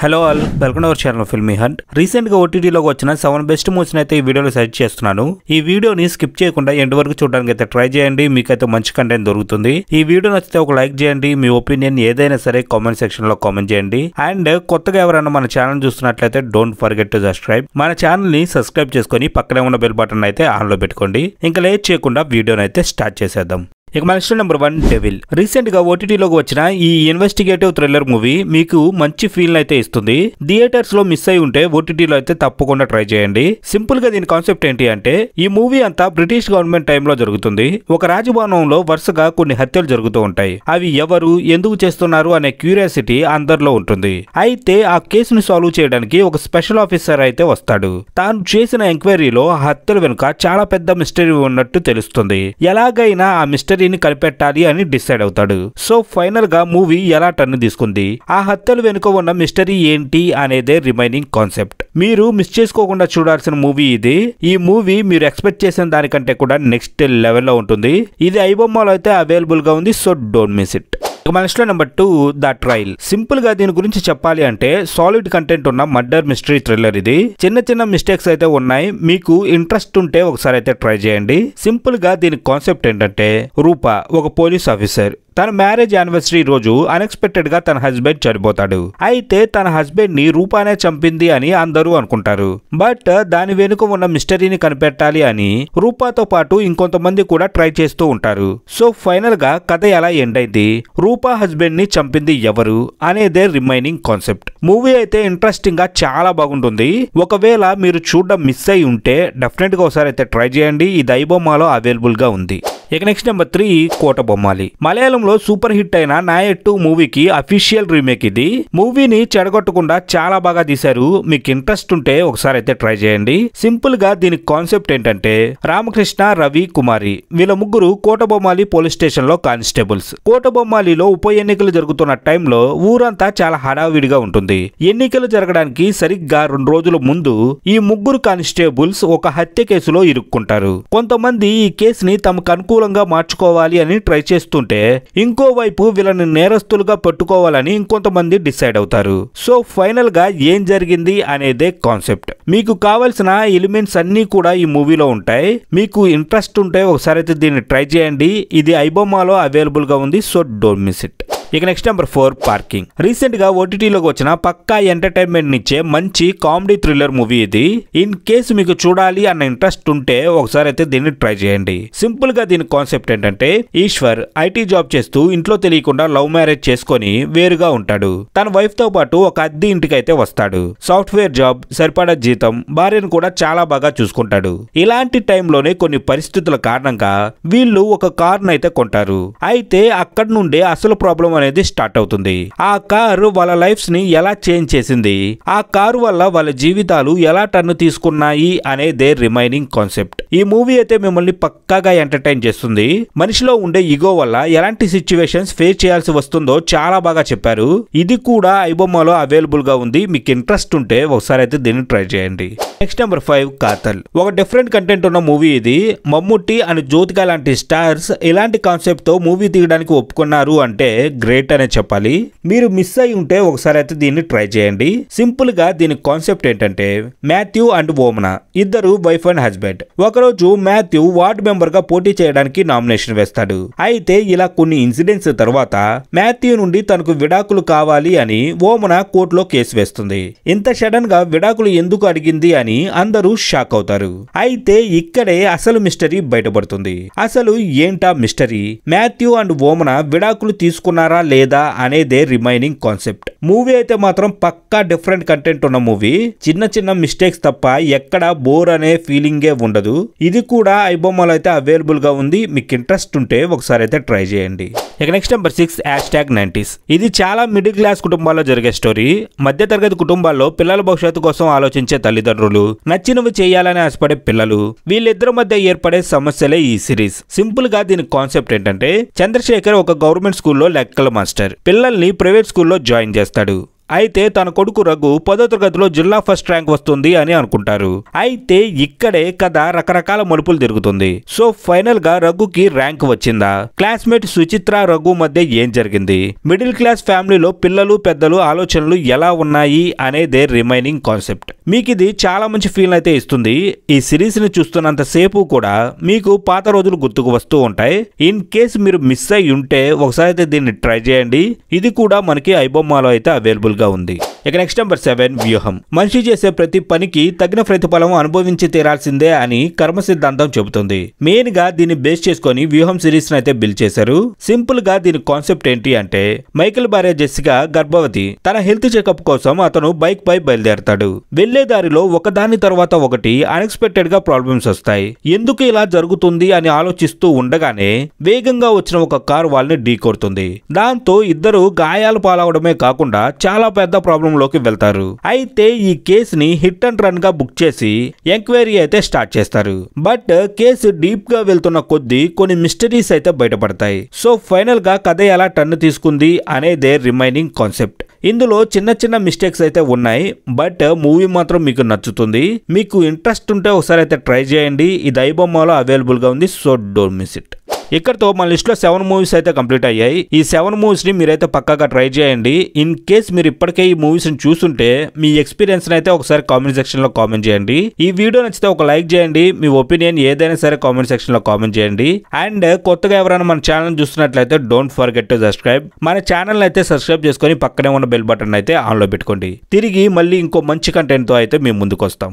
Hello all, welcome to our channel filmy hunt. Recent గా ఓటీటీలోకి వచ్చిన 7 best movies అయితే ఈ వీడియోలో సజెస్ట్ చేస్తున్నాను. ఈ వీడియోని స్కిప్ చేయకుండా ఎండ్ వరకు చూడడానికి అయితే ట్రై చేయండి. మీకైతే మంచి కంటెంట్ దొరుకుతుంది. ఈ వీడియో నచ్చితే ఒక లైక్ చేయండి. మీ ఒపీనియన్ ఏదైనా సరే కామెంట్ సెక్షన్ లో కామెంట్ చేయండి. అండ్ కొత్తగా ఎవరైనా మన ఛానల్ చూస్తున్నట్లయితే డోంట్ ఫర్గెట్ టు సబ్స్క్రైబ్. మన ఛానల్ ని సబ్స్క్రైబ్ చేసుకొని పక్కనే ఉన్న బెల్ బటన్ అయితే ఆన్ లో పెట్టుకోండి. ఇంకా లేట్ చేయకుండా వీడియోని అయితే స్టార్ట్ చేసేద్దాం. ఇక మన లిస్ట్ నెంబర్ 1 డెవిల్. రీసెంట్ గా ఓటీటీలోకి వచ్చిన ఈ ఇన్వెస్టిగేటివ్ థ్రిల్లర్ మూవీ మీకు మంచి ఫీల్ అయితే ఇస్తుంది. థియేటర్స్ లో మిస్ అయి ఉంటే ఓటీటీలో అయితే తప్పకుండా ట్రై చేయండి. సింపుల్ గా దీని కాన్సెప్ట్ ఏంటి అంటే, ఈ మూవీ అంతా బ్రిటిష్ గవర్నమెంట్ టైంలో జరుగుతుంది. ఒక రాజభవనంలో వరుసగా కొన్ని హత్యలు జరుగుతూ ఉంటాయి. అవి ఎవరు ఎందుకు చేస్తున్నారు అనే క్యూరియాసిటీ అందరిలో ఉంటుంది. అయితే ఆ కేసును సాల్వ్ చేయడానికి ఒక స్పెషల్ ఆఫీసర్ అయితే వస్తాడు. తాను చేసిన ఎంక్వైరీలో ఆ హత్యల వెనుక చాలా పెద్ద మిస్టరీ ఉన్నట్టు తెలుస్తుంది. ఎలాగైనా ఆ మిస్టరీ కనిపెట్టాలి అని డిసైడ్ అవుతాడు. సో ఫైనల్ గా మూవీ ఎలా టర్న్ తీసుకుంది, ఆ హత్యలు వెనుక ఉన్న మిస్టరీ ఏంటి అనేదే రిమైనింగ్ కాన్సెప్ట్. మీరు మిస్ చేసుకోకుండా చూడాల్సిన మూవీ ఇది. ఈ మూవీ మీరు ఎక్స్పెక్ట్ చేసిన దానికంటే కూడా నెక్స్ట్ లెవెల్లో ఉంటుంది. ఇది ఐబొమ్మలో అయితే అవైలబుల్ గా ఉంది. So don't miss it. మన లిస్ట్ లో నెంబర్ 2 ద ట్రయల్. సింపుల్ గా దీని గురించి చెప్పాలి అంటే, సాలిడ్ కంటెంట్ ఉన్న మర్డర్ మిస్టరీ థ్రిల్లర్ ఇది. చిన్న చిన్న మిస్టేక్స్ అయితే ఉన్నాయి. మీకు ఇంట్రెస్ట్ ఉంటే ఒకసారి అయితే ట్రై చేయండి. సింపుల్ గా దీని కాన్సెప్ట్ ఏంటంటే, రూప ఒక పోలీస్ ఆఫీసర్. తన మ్యారేజ్ యానివర్సరీ రోజు అన్ఎక్స్పెక్టెడ్ గా తన హస్బెండ్ చనిపోతాడు. అయితే తన హస్బెండ్ ని రూపానే చంపింది అని అందరూ అనుకుంటారు. బట్ దాని వెనుక ఉన్న మిస్టరీని కనిపెట్టాలి అని రూపాతో పాటు ఇంకొంతమంది కూడా ట్రై చేస్తూ ఉంటారు. సో ఫైనల్ గా కథ ఎలా ఎండ్ అయింది, రూపా హస్బెండ్ ని చంపింది ఎవరు అనేదే రిమైనింగ్ కాన్సెప్ట్. మూవీ అయితే ఇంట్రెస్టింగ్ గా చాలా బాగుంటుంది. ఒకవేళ మీరు చూడడం మిస్ అయి ఉంటే డెఫినెట్ గా ఒకసారి అయితే ట్రై చేయండి. ఇది ఐబొమ్మలో అవైలబుల్ గా ఉంది. ఇక నెక్స్ట్ నెంబర్ 3 కోటబొమ్మాలి. మలయాళంలో సూపర్ హిట్ అయిన నాయట్టు మూవీకి అఫీషియల్ రీమేక్ ఇది. మూవీని చెడగొట్టకుండా చాలా బాగా తీశారు. మీకు ఇంట్రెస్ట్ ఉంటే ఒకసారి అయితే ట్రై చేయండి. సింపుల్ గా దీని కాన్సెప్ట్ ఏంటంటే, రామకృష్ణ, రవి, కుమారి వీళ్ళ ముగ్గురు కోటబొమ్మాలి పోలీస్ స్టేషన్ లో కానిస్టేబుల్స్. కోటబొమ్మాలిలో ఉప ఎన్నికలు జరుగుతున్న టైంలో ఊరంతా చాలా హడావిడిగా ఉంటుంది. ఎన్నికలు జరగడానికి సరిగ్గా 2 రోజుల ముందు ఈ ముగ్గురు కానిస్టేబుల్స్ ఒక హత్య కేసులో ఇరుక్కుంటారు. కొంతమంది ఈ కేసుని తమకు అనుకూలంగా మార్చుకోవాలి అని ట్రై చేస్తుంటే, ఇంకోవైపు వీళ్ళని నేరస్తులుగా పట్టుకోవాలని ఇంకొంతమంది డిసైడ్ అవుతారు. సో ఫైనల్ గా ఏం జరిగింది అనేదే కాన్సెప్ట్. మీకు కావాల్సిన ఎలిమెంట్స్ అన్ని కూడా ఈ మూవీలో ఉంటాయి. మీకు ఇంట్రెస్ట్ ఉంటే ఒకసారి అయితే దీన్ని ట్రై చేయండి. ఇది ఐబొమ్మలో అవైలబుల్ గా ఉంది. So don't miss it. ఇక నెక్స్ట్ నెంబర్ 4 పార్కింగ్. రీసెంట్ గా ఓటీటీలోకి వచ్చిన పక్కా ఎంటర్టైన్మెంట్ నిచ్చే మంచి కామెడీ థ్రిల్లర్ మూవీ ఇది. ఇన్ కేసు మీకు చూడాలి అన్న ఇంట్రెస్ట్ ఉంటే ఒకసారి అయితే దీన్ని ట్రై చేయండి. సింపుల్ గా దీని కాన్సెప్ట్ ఏంటంటే, ఈశ్వర్ ఐటీ జాబ్ చేస్తూ ఇంట్లో తెలియకుండా లవ్ మ్యారేజ్ చేసుకొని వేరుగా ఉంటాడు. తన వైఫ్ తో పాటు ఒక అద్దె ఇంటికి అయితే వస్తాడు. సాఫ్ట్వేర్ జాబ్, సరిపడా జీతం, భార్యను కూడా చాలా బాగా చూసుకుంటాడు. ఇలాంటి టైంలోనే కొన్ని పరిస్థితుల కారణంగా వీళ్ళు ఒక కార్ అయితే కొంటారు. అయితే అక్కడి నుండే అసలు ప్రాబ్లం అనేది స్టార్ట్ అవుతుంది. ఆ కారు వాళ్ళ లైఫ్స్ ని ఎలా చేంజ్ చేసింది, ఆ కారు వల్ల వాళ్ళ జీవితాలు ఎలా టర్న్ తీసుకున్నాయి అనేదే రిమైనింగ్ కాన్సెప్ట్. ఈ మూవీ అయితే మిమ్మల్ని పక్కాగా ఎంటర్టైన్ చేస్తుంది. మనిషిలో ఉండే ఈగో వల్ల ఎలాంటి సిచ్యువేషన్స్ ఫేస్ చేయాల్సి వస్తుందో చాలా బాగా చెప్పారు. ఇది కూడా ఐబొమ్మలో అవైలబుల్ గా ఉంది. మీకు ఇంట్రెస్ట్ ఉంటే ఒకసారి అయితే దీన్ని ట్రై చేయండి. Next number 5 కాతల్. ఒక డిఫరెంట్ కంటెంట్ ఉన్న మూవీ ఇది. మమ్ముట్టి అండ్ జ్యోతిక లాంటి స్టార్స్ ఇలాంటి కాన్సెప్ట్ తో మూవీ తీయడానికి ఒప్పుకున్నారు అంటే గ్రేట్ అనే చెప్పాలి. మీరు మిస్ అయి ఉంటే ఒకసారి అయితే దీన్ని ట్రై చేయండి. సింపుల్ గా దీని కాన్సెప్ట్ ఏంటంటే, మాథ్యూ అండ్ ఓమన ఇద్దరు వైఫ్ అండ్ హస్బెండ్. ఒకరోజు మాథ్యూ వార్డ్ మెంబర్ గా పోటీ చేయడానికి నామినేషన్ వేస్తాడు. అయితే ఇలా కొన్ని ఇన్సిడెంట్స్ తర్వాత మాథ్యూ నుండి తనకు విడాకులు కావాలి అని ఓమన కోర్టులో కేసు వేస్తుంది. ఇంత సడన్ గా విడాకులు ఎందుకు అడిగింది అని అందరూ షాక్ అవుతారు. అయితే ఇక్కడే అసలు మిస్టరీ బయటపడుతుంది. అసలు ఏంటా మిస్టరీ, మాథ్యూ అండ్ ఓమన విడాకులు తీసుకున్నారా లేదా అనేదే రిమైనింగ్ కాన్సెప్ట్. మూవీ అయితే మాత్రం పక్కా డిఫరెంట్ కంటెంట్ ఉన్న మూవీ. చిన్న చిన్న మిస్టేక్స్ తప్ప ఎక్కడ బోర్ అనే ఫీలింగే ఉండదు. ఇది కూడా ఐబొమ్మలో అయితే అవైలబుల్ గా ఉంది. మీకు ఇంట్రెస్ట్ ఉంటే ఒకసారి అయితే ట్రై చేయండి. ఇక నెక్స్ట్ నెంబర్ 6 #90s. ఇది చాలా మిడిల్ క్లాస్ కుటుంబాల్లో జరిగే స్టోరీ. మధ్య తరగతి కుటుంబాల్లో పిల్లల భవిష్యత్తు కోసం ఆలోచించే తల్లిదండ్రులు, నచ్చినవి చేయాలని ఆశపడే పిల్లలు, వీళ్ళిద్దరి మధ్య ఏర్పడే సమస్యలే ఈ సిరీస్. సింపుల్ గా దీని కాన్సెప్ట్ ఏంటంటే, చంద్రశేఖర్ ఒక గవర్నమెంట్ స్కూల్లో లెక్కల మాస్టర్. పిల్లల్ని ప్రైవేట్ స్కూల్లో జాయిన్ చేస్తాడు. అయితే తన కొడుకు రఘు 10వ తరగతిలో జిల్లా ఫస్ట్ ర్యాంక్ వస్తుంది అని అనుకుంటారు. అయితే ఇక్కడే కథ రకరకాల మలుపులు తిరుగుతుంది. సో ఫైనల్ గా రఘుకి ర్యాంక్ వచ్చిందా? క్లాస్మేట్ సుచిత్ర రఘు మధ్య ఏం జరిగింది? మిడిల్ క్లాస్ ఫ్యామిలీలో పిల్లలు పెద్దలు ఆలోచనలు ఎలా ఉన్నాయి అనేదే రిమైనింగ్ కాన్సెప్ట్. మీకు ఇది చాలా మంచి ఫీల్ అయితే ఇస్తుంది. ఈ సిరీస్ ని చూస్తున్నంత సేపు కూడా మీకు పాత రోజులు గుర్తుకు వస్తూ ఉంటాయి. ఇన్ కేస్ మీరు మిస్ అయి ఉంటే ఒకసారి అయితే దీన్ని ట్రై చేయండి. ఇది కూడా మనకి ఐబొమ్మలో అయితే అవైలబుల్ గా ఉంది. ఇక నెక్స్ట్ నెంబర్ 7 వ్యూహం. మనిషి చేసే ప్రతి పనికి తగిన ప్రతిఫలం అనుభవించి తీరాల్సిందే అని కర్మ సిద్ధాంతం చెబుతుంది. మెయిన్ గా దీన్ని బేస్ చేసుకొని వ్యూహం సిరీస్ అయితే బిల్డ్ చేశారు. సింపుల్ గా దీని కాన్సెప్ట్ ఏంటి అంటే, మైకేల్ భార్య జెసికా గర్భవతి. తన హెల్త్ చెకప్ కోసం అతను బైక్ పై బయలుదేరతాడు. వెళ్లే దారిలో ఒకదాని తర్వాత ఒకటి అన్ఎక్స్పెక్టెడ్ గా ప్రాబ్లమ్స్ వస్తాయి. ఎందుకు ఇలా జరుగుతుంది అని ఆలోచిస్తూ ఉండగానే వేగంగా వచ్చిన ఒక కార్ వాళ్ళని ఢీ కొడుతుంది. దాంతో ఇద్దరు గాయాలు పాలవడమే కాకుండా చాలా పెద్ద ప్రాబ్లం లోకి వెళ్తారు. అయితే ఈ కేసుని హిట్ అండ్ రన్ గా బుక్ చేసి ఎంక్వైరీ అయితే స్టార్ట్ చేస్తారు. బట్ కేసు డీప్ గా వెళ్తున్న కొద్దీ కొన్ని మిస్టరీస్ అయితే బయటపడతాయి. సో ఫైనల్ గా కథ ఎలా టర్న్ తీసుకుంది అనేదే రిమైనింగ్ కాన్సెప్ట్. ఇందులో చిన్న చిన్న మిస్టేక్స్ అయితే ఉన్నాయి. బట్ మూవీ మాత్రం మీకు నచ్చుతుంది. మీకు ఇంట్రెస్ట్ ఉంటే ఒకసారి అయితే ట్రై చేయండి. ఇది ఐబొమ్మలో అవైలబుల్ గా ఉంది. So don't miss it. ఇక్కడతో మన లిస్ట్ లో 7 మూవీస్ అయితే కంప్లీట్ అయ్యాయి. ఈ 7 మూవీస్ ని మీరైతే పక్కాగా ట్రై చేయండి. ఇన్ కేస్ మీరు ఇప్పటికే ఈ మూవీస్ ని చూస్తుంటే మీ ఎక్స్పీరియన్స్ అయితే ఒకసారి కామెంట్ సెక్షన్ లో కామెంట్ చేయండి. ఈ వీడియో నచ్చితే ఒక లైక్ చేయండి. మీ ఒపీనియన్ ఏదైనా సరే కామెంట్ సెక్షన్ లో కామెంట్ చేయండి. అండ్ కొత్తగా ఎవరైనా మన ఛానల్ చూస్తున్నట్లయితే డోంట్ ఫర్గెట్ టు సబ్స్క్రైబ్. మన ఛానల్ అయితే సబ్స్క్రైబ్ చేసుకొని పక్కనే ఉన్న బెల్ బటన్ అయితే ఆన్ లో పెట్టుకోండి. తిరిగి మళ్ళీ ఇంకో మంచి కంటెంట్ తో అయితే మేము ముందుకు వస్తాం.